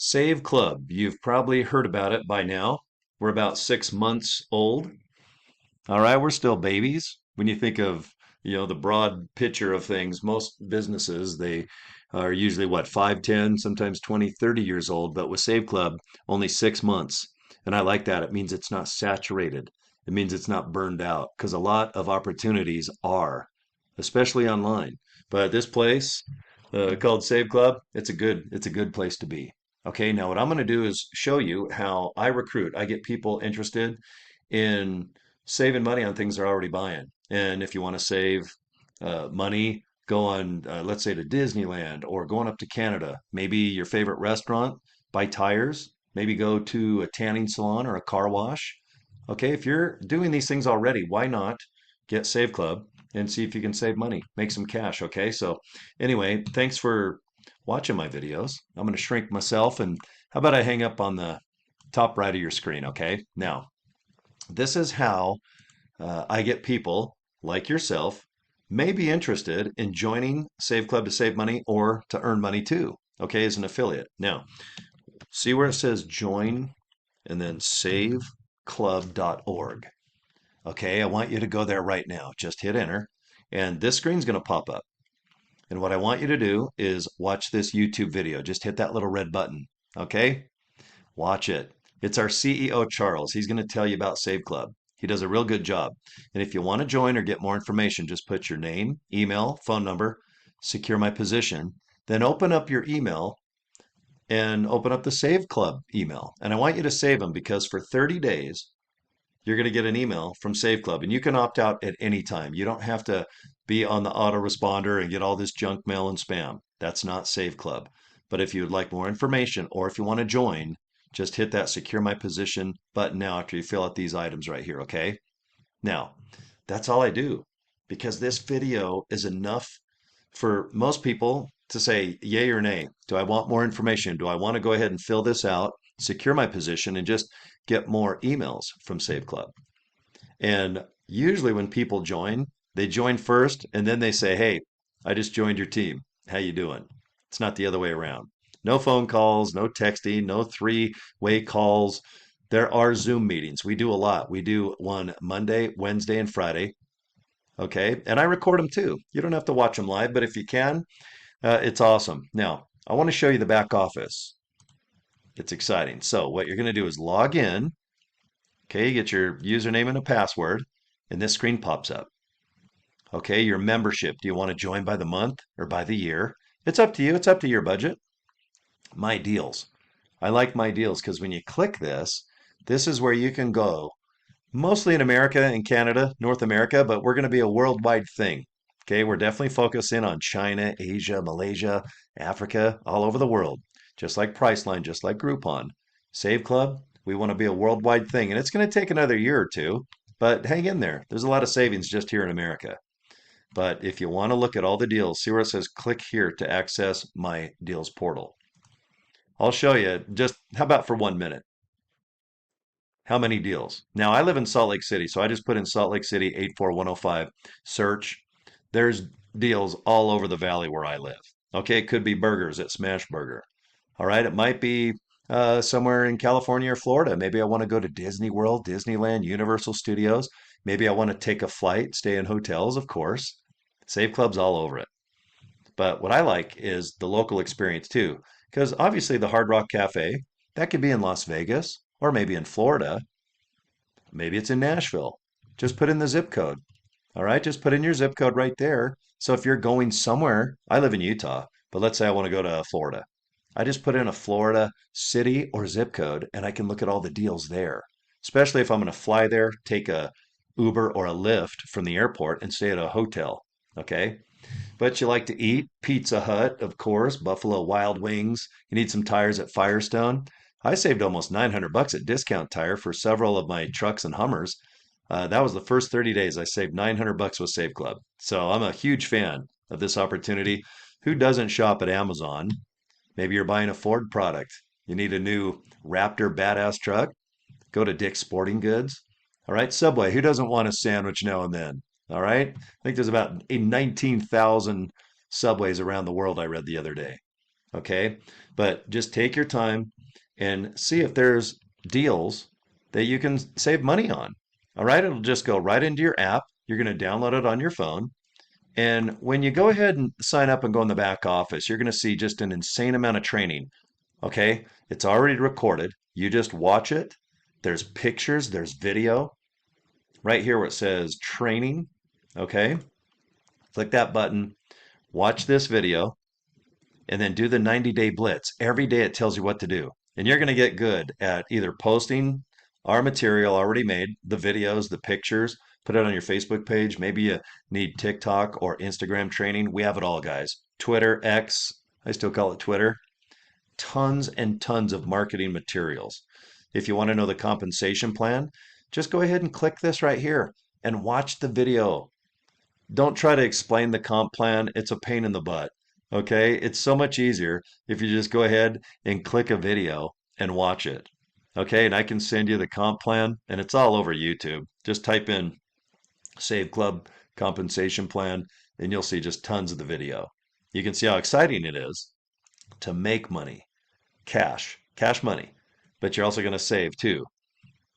Save Club. You've probably heard about it by now. We're about 6 months old. All right, we're still babies. When you think of, the broad picture of things, most businesses, they are usually what, 5, 10, sometimes 20, 30 years old. But with Save Club, only 6 months. And I like that. It means it's not saturated. It means it's not burned out because a lot of opportunities are, especially online. But this place, called Save Club, it's a good place to be. Okay, now what I'm going to do is show you how I recruit. I get people interested in saving money on things they're already buying. And if you want to save money, go on, let's say, to Disneyland or going up to Canada, maybe your favorite restaurant, buy tires, maybe go to a tanning salon or a car wash. Okay, if you're doing these things already, why not get Save Club and see if you can save money, make some cash? Okay, so anyway, thanks for watching my videos. I'm going to shrink myself, and how about I hang up on the top right of your screen? Okay, now this is how I get people like yourself may be interested in joining Save Club to save money or to earn money too, okay, as an affiliate. Now, see where it says join and then saveclub.org. Okay, I want you to go there right now. Just hit enter, and this screen's going to pop up. And what I want you to do is watch this YouTube video. Just hit that little red button. Okay? Watch it. It's our CEO, Charles. He's going to tell you about Save Club. He does a real good job. And if you want to join or get more information, just put your name, email, phone number, secure my position, then open up your email and open up the Save Club email. And I want you to save them because for 30 days, you're going to get an email from Save Club, and you can opt out at any time. You don't have to be on the autoresponder and get all this junk mail and spam. That's not Save Club. But if you would like more information or if you want to join, just hit that secure my position button now after you fill out these items right here, okay? Now, that's all I do because this video is enough for most people to say yay or nay. Do I want more information? Do I want to go ahead and fill this out, secure my position, and just get more emails from Save Club? And usually when people join, they join first and then they say, "Hey, I just joined your team. How you doing?" It's not the other way around. No phone calls, no texting, no three-way calls. There are Zoom meetings. We do a lot. We do one Monday, Wednesday, and Friday. Okay. And I record them too. You don't have to watch them live, but if you can, it's awesome. Now, I want to show you the back office. It's exciting. So what you're going to do is log in. Okay, you get your username and a password, and this screen pops up. Okay, your membership. Do you want to join by the month or by the year? It's up to you. It's up to your budget. My deals. I like my deals because when you click this, this is where you can go, mostly in America and Canada, North America, but we're going to be a worldwide thing. Okay, we're definitely focusing on China, Asia, Malaysia, Africa, all over the world, just like Priceline, just like Groupon. Save Club, we want to be a worldwide thing, and it's going to take another year or two, but hang in there. There's a lot of savings just here in America. But if you want to look at all the deals, see where it says click here to access my deals portal. I'll show you just, how about for 1 minute? How many deals? Now, I live in Salt Lake City, so I just put in Salt Lake City 84105, search. There's deals all over the valley where I live. Okay, it could be burgers at Smash Burger. All right, it might be somewhere in California or Florida. Maybe I want to go to Disney World, Disneyland, Universal Studios. Maybe I want to take a flight, stay in hotels, of course. Save Club's all over it. But what I like is the local experience too, because obviously the Hard Rock Cafe, that could be in Las Vegas or maybe in Florida. Maybe it's in Nashville. Just put in the zip code. All right, just put in your zip code right there. So if you're going somewhere, I live in Utah, but let's say I want to go to Florida. I just put in a Florida city or zip code and I can look at all the deals there. Especially if I'm going to fly there, take a Uber or a Lyft from the airport and stay at a hotel. Okay? But you like to eat Pizza Hut, of course, Buffalo Wild Wings. You need some tires at Firestone. I saved almost 900 bucks at Discount Tire for several of my trucks and Hummers. That was the first 30 days I saved 900 bucks with Save Club. So I'm a huge fan of this opportunity. Who doesn't shop at Amazon? Maybe you're buying a Ford product. You need a new Raptor badass truck? Go to Dick's Sporting Goods. All right, Subway. Who doesn't want a sandwich now and then? All right. I think there's about 19,000 Subways around the world I read the other day. Okay. But just take your time and see if there's deals that you can save money on. All right. It'll just go right into your app. You're going to download it on your phone. And when you go ahead and sign up and go in the back office, you're going to see just an insane amount of training. Okay. It's already recorded. You just watch it. There's pictures, there's video right here where it says training. Okay. Click that button, watch this video, and then do the 90-day blitz. Every day it tells you what to do. And you're going to get good at either posting our material already made, the videos, the pictures, put it on your Facebook page. Maybe you need TikTok or Instagram training. We have it all, guys. Twitter, X, I still call it Twitter. Tons and tons of marketing materials. If you want to know the compensation plan, just go ahead and click this right here and watch the video. Don't try to explain the comp plan. It's a pain in the butt. Okay. It's so much easier if you just go ahead and click a video and watch it. Okay. And I can send you the comp plan and it's all over YouTube. Just type in Save Club compensation plan and you'll see just tons of the video. You can see how exciting it is to make money, cash money, but you're also going to save too.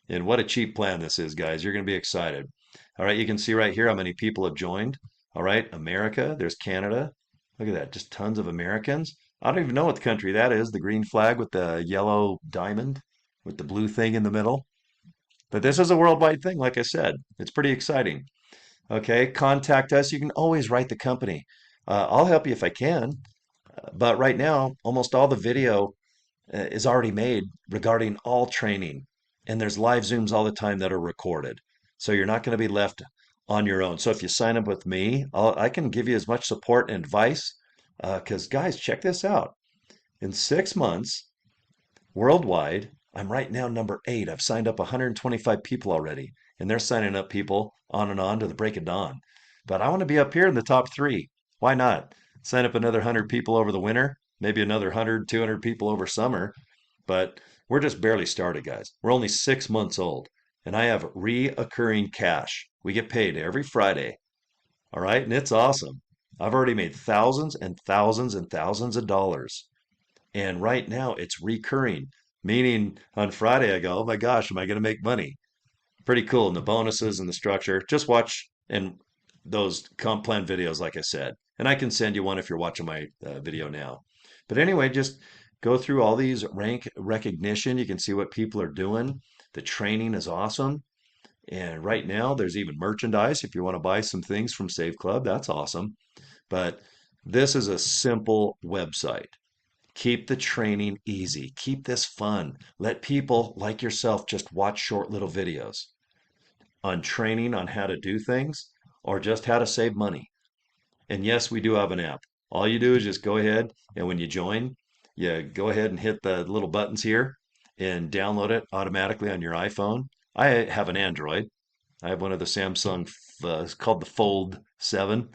And what a cheap plan this is, guys. You're going to be excited. All right, you can see right here how many people have joined. All right, America, there's Canada. Look at that, just tons of Americans. I don't even know what the country that is, the green flag with the yellow diamond with the blue thing in the middle. But this is a worldwide thing, like I said. It's pretty exciting. Okay, contact us. You can always write the company. I'll help you if I can. But right now, almost all the video is already made regarding all training. And there's live Zooms all the time that are recorded. So you're not going to be left on your own. So if you sign up with me, I can give you as much support and advice. Because, guys, check this out. In 6 months, worldwide, I'm right now number 8. I've signed up 125 people already. And they're signing up people on and on to the break of dawn. But I want to be up here in the top 3. Why not? Sign up another 100 people over the winter, maybe another 100, 200 people over summer, but we're just barely started, guys. We're only 6 months old, and I have reoccurring cash. We get paid every Friday. All right, and it's awesome. I've already made thousands and thousands and thousands of dollars. And right now it's recurring, meaning on Friday I go, oh my gosh, am I going to make money? Pretty cool. And the bonuses and the structure. Just watch and those comp plan videos, like I said. And I can send you one if you're watching my video now. But anyway, just go through all these rank recognition. You can see what people are doing. The training is awesome. And right now, there's even merchandise. If you want to buy some things from Save Club, that's awesome. But this is a simple website. Keep the training easy. Keep this fun. Let people like yourself just watch short little videos on training on how to do things or just how to save money. And yes, we do have an app. All you do is just go ahead and when you join, you go ahead and hit the little buttons here and download it automatically on your iPhone. I have an Android. I have one of the Samsung, it's called the Fold 7.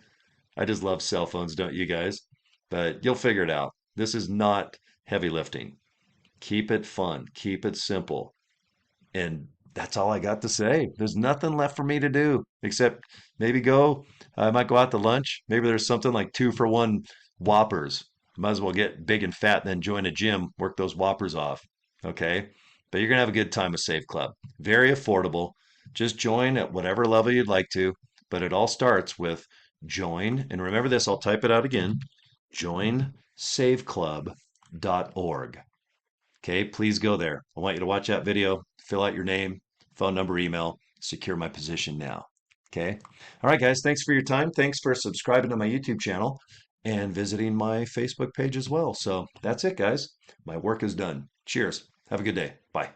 I just love cell phones, don't you guys? But you'll figure it out. This is not heavy lifting. Keep it fun, keep it simple. And that's all I got to say. There's nothing left for me to do except maybe go. I might go out to lunch. Maybe there's something like 2-for-1 Whoppers. Might as well get big and fat and then join a gym, work those Whoppers off. Okay. But you're going to have a good time with Save Club. Very affordable. Just join at whatever level you'd like to. But it all starts with join. And remember this, I'll type it out again joinsaveclub.org. Okay, please go there. I want you to watch that video, fill out your name, phone number, email, secure my position now. Okay. All right, guys, thanks for your time. Thanks for subscribing to my YouTube channel and visiting my Facebook page as well. So that's it, guys. My work is done. Cheers. Have a good day. Bye.